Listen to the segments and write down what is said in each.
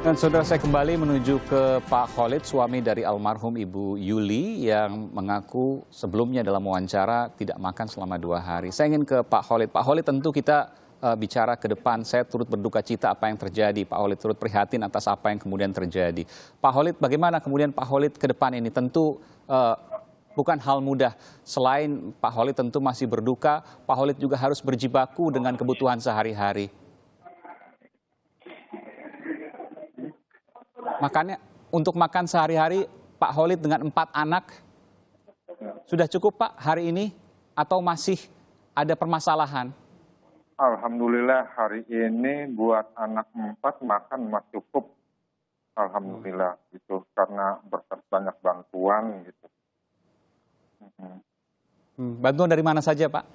Dan saudara, saya kembali menuju ke Pak Khalid, suami dari almarhum Ibu Yuli yang mengaku sebelumnya dalam wawancara tidak makan selama 2 hari. Saya ingin ke Pak Khalid. Pak Khalid, tentu kita bicara ke depan, saya turut berduka cita apa yang terjadi. Pak Khalid turut prihatin atas apa yang kemudian terjadi. Pak Khalid, bagaimana kemudian Pak Khalid ke depan ini? Tentu bukan hal mudah. Selain Pak Khalid tentu masih berduka, Pak Khalid juga harus berjibaku dengan kebutuhan sehari-hari. Makanya untuk makan sehari-hari Pak Khalid dengan 4 anak, sudah cukup Pak hari ini atau masih ada permasalahan? Alhamdulillah hari ini buat anak 4 makan masih cukup. Alhamdulillah gitu, karena berkat banyak bantuan gitu. Bantuan dari mana saja Pak?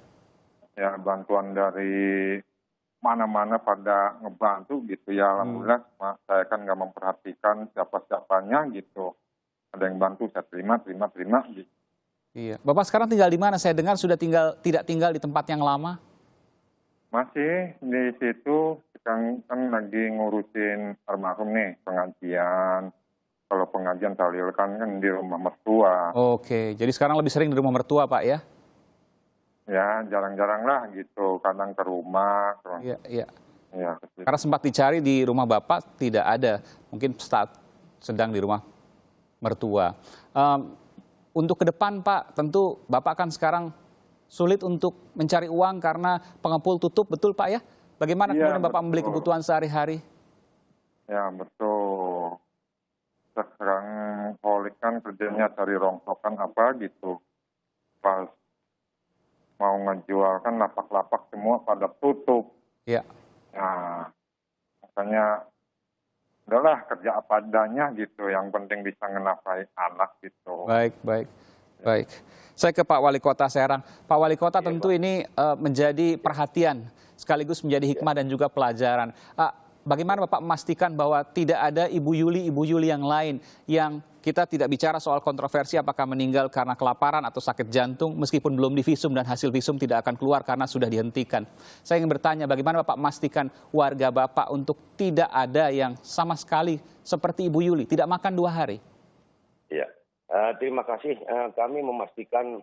Ya bantuan dari mana-mana pada ngebantu gitu ya. Alhamdulillah saya kan nggak memperhatikan siapa-siapanya gitu. Ada yang bantu saya terima gitu. Iya. Bapak sekarang tinggal di mana? Saya dengar sudah tidak tinggal di tempat yang lama. Masih di situ kan lagi ngurusin almarhum nih, pengajian. Kalau pengajian tahlil kan di rumah mertua. Oke, jadi sekarang lebih sering di rumah mertua Pak ya? Ya jarang-jarang lah gitu, kadang ke rumah. Iya, iya. Ya, Karena sempat dicari di rumah Bapak tidak ada, mungkin saat sedang di rumah mertua. Untuk ke depan Pak, tentu Bapak kan sekarang sulit untuk mencari uang karena pengepul tutup, betul Pak ya? Bagaimana kemudian Bapak membeli kebutuhan sehari-hari? Ya betul. Sekarang Holik kan kerjanya cari rongsokan apa gitu. Pas mau ngejual kan lapak-lapak semua pada tutup. Iya. Nah, makanya udahlah kerja apa adanya gitu. Yang penting bisa ngenafkahi anak gitu. Baik. Saya ke Pak Wali Kota Serang. Pak Wali Kota, tentu ini menjadi perhatian sekaligus menjadi hikmah dan juga pelajaran. Bagaimana Bapak memastikan bahwa tidak ada Ibu Yuli yang lain yang kita tidak bicara soal kontroversi apakah meninggal karena kelaparan atau sakit jantung meskipun belum divisum dan hasil visum tidak akan keluar karena sudah dihentikan. Saya ingin bertanya bagaimana Bapak memastikan warga Bapak untuk tidak ada yang sama sekali seperti Ibu Yuli, tidak makan 2 hari? Ya, terima kasih. Kami memastikan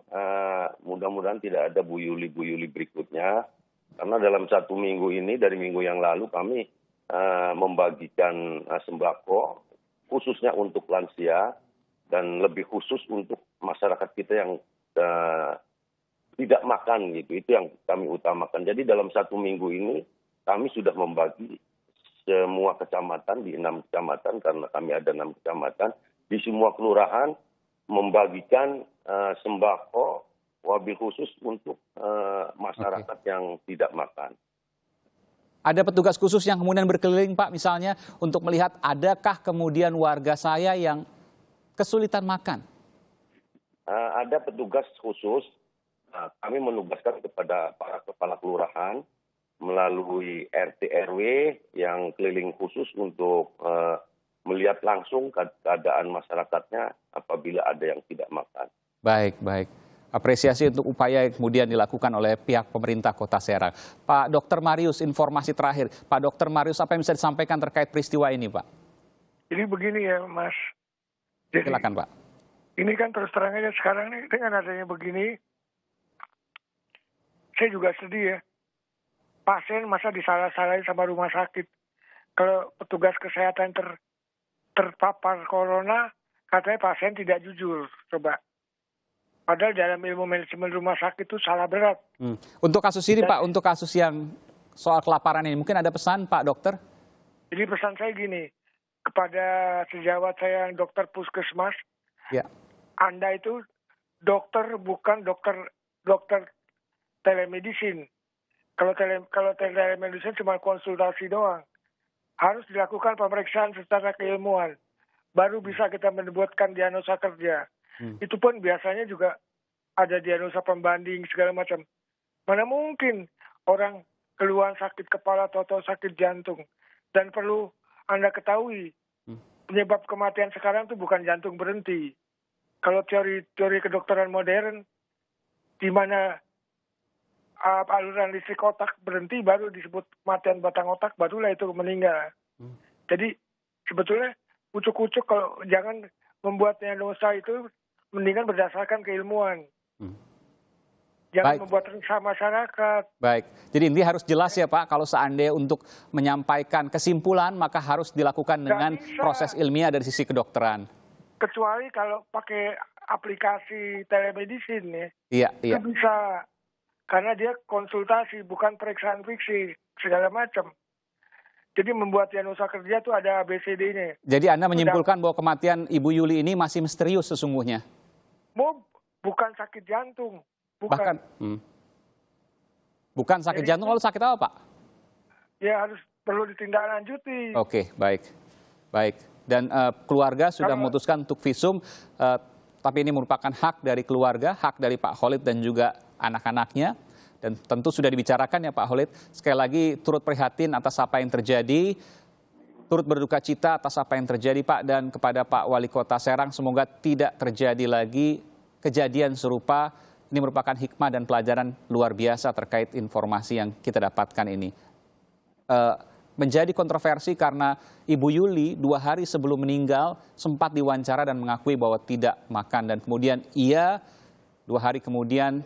mudah-mudahan tidak ada Bu Yuli berikutnya. Karena dalam 1 minggu ini, dari minggu yang lalu kami membagikan sembako khususnya untuk lansia dan lebih khusus untuk masyarakat kita yang tidak makan gitu. Itu yang kami utamakan. Jadi dalam 1 minggu ini kami sudah membagi semua kecamatan di 6 kecamatan karena kami ada 6 kecamatan di semua kelurahan membagikan sembako wabil khusus untuk masyarakat yang tidak makan. Ada petugas khusus yang kemudian berkeliling Pak misalnya untuk melihat adakah kemudian warga saya yang kesulitan makan? Ada petugas khusus, kami menugaskan kepada para kepala kelurahan melalui RT RW yang keliling khusus untuk melihat langsung keadaan masyarakatnya apabila ada yang tidak makan. Baik. Apresiasi untuk upaya yang kemudian dilakukan oleh pihak pemerintah Kota Serang. Pak Dr. Marius, informasi terakhir. Pak Dr. Marius, apa yang bisa disampaikan terkait peristiwa ini, Pak? Jadi begini ya, Mas. Jadi, silakan, Pak. Ini kan terus terang aja sekarang nih, dengan adanya begini, saya juga sedih ya. Pasien masa disalah-salahin sama rumah sakit. Kalau petugas kesehatan terpapar corona, katanya pasien tidak jujur. Coba. Padahal dalam ilmu manajemen rumah sakit itu salah berat. Untuk kasus ini Pak, untuk kasus yang soal kelaparan ini, mungkin ada pesan Pak Dokter? Jadi pesan saya gini, kepada sejawat saya yang dokter puskesmas, ya. Anda itu dokter bukan dokter telemedicine. Kalau telemedicine cuma konsultasi doang. harus dilakukan pemeriksaan secara keilmuan. Baru bisa kita menyebutkan diagnosa kerja. Itu pun biasanya juga ada diagnosa pembanding segala macam. Mana mungkin orang keluhan sakit kepala atau sakit jantung. Dan perlu Anda ketahui, penyebab kematian sekarang itu bukan jantung berhenti. Kalau teori kedokteran modern, di mana aliran listrik otak berhenti, baru disebut kematian batang otak, barulah itu meninggal. Jadi sebetulnya ucuk-ucuk kalau jangan membuat diagnosa itu, mendingan berdasarkan keilmuan. Jangan membuat resah masyarakat. Baik, jadi ini harus jelas ya Pak, kalau seandainya untuk menyampaikan kesimpulan, maka harus dilakukan dengan proses ilmiah dari sisi kedokteran. Kecuali kalau pakai aplikasi telemedicine ya, Iya. itu bisa. Karena dia konsultasi, bukan periksaan fiksi, segala macam. Jadi membuat diagnosa kerja itu ada ABCD-nya. Jadi Anda menyimpulkan bahwa kematian Ibu Yuli ini masih misterius sesungguhnya? Bukan sakit jantung. Bukan sakit jantung, lalu sakit apa Pak? Ya harus perlu ditindaklanjuti. Oke, baik. Dan keluarga sudah memutuskan untuk visum, tapi ini merupakan hak dari keluarga, hak dari Pak Khalid dan juga anak-anaknya. Dan tentu sudah dibicarakan ya Pak Khalid. Sekali lagi turut prihatin atas apa yang terjadi, turut berduka cita atas apa yang terjadi Pak, dan kepada Pak Wali Kota Serang semoga tidak terjadi lagi kejadian serupa. Ini merupakan hikmah dan pelajaran luar biasa terkait informasi yang kita dapatkan ini. Menjadi kontroversi karena Ibu Yuli 2 hari sebelum meninggal sempat diwawancara dan mengakui bahwa tidak makan. Dan kemudian ia 2 hari kemudian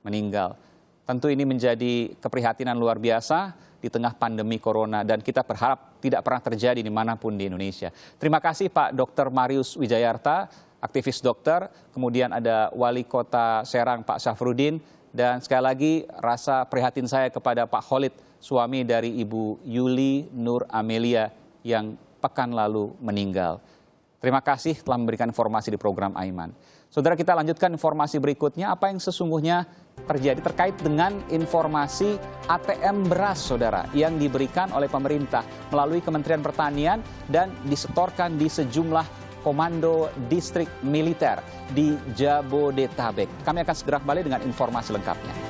meninggal. Tentu ini menjadi keprihatinan luar biasa di tengah pandemi corona. Dan kita berharap tidak pernah terjadi dimanapun di Indonesia. Terima kasih Pak Dr. Marius Wijayarta, aktivis dokter, kemudian ada Wali Kota Serang Pak Syafruddin, dan sekali lagi rasa prihatin saya kepada Pak Khalid, suami dari Ibu Yuli Nur Amelia yang pekan lalu meninggal. Terima kasih telah memberikan informasi di program Aiman. Saudara, kita lanjutkan informasi berikutnya, apa yang sesungguhnya terjadi terkait dengan informasi ATM beras, saudara, yang diberikan oleh pemerintah melalui Kementerian Pertanian dan disetorkan di sejumlah komando distrik militer di Jabodetabek. Kami akan segera kembali dengan informasi lengkapnya.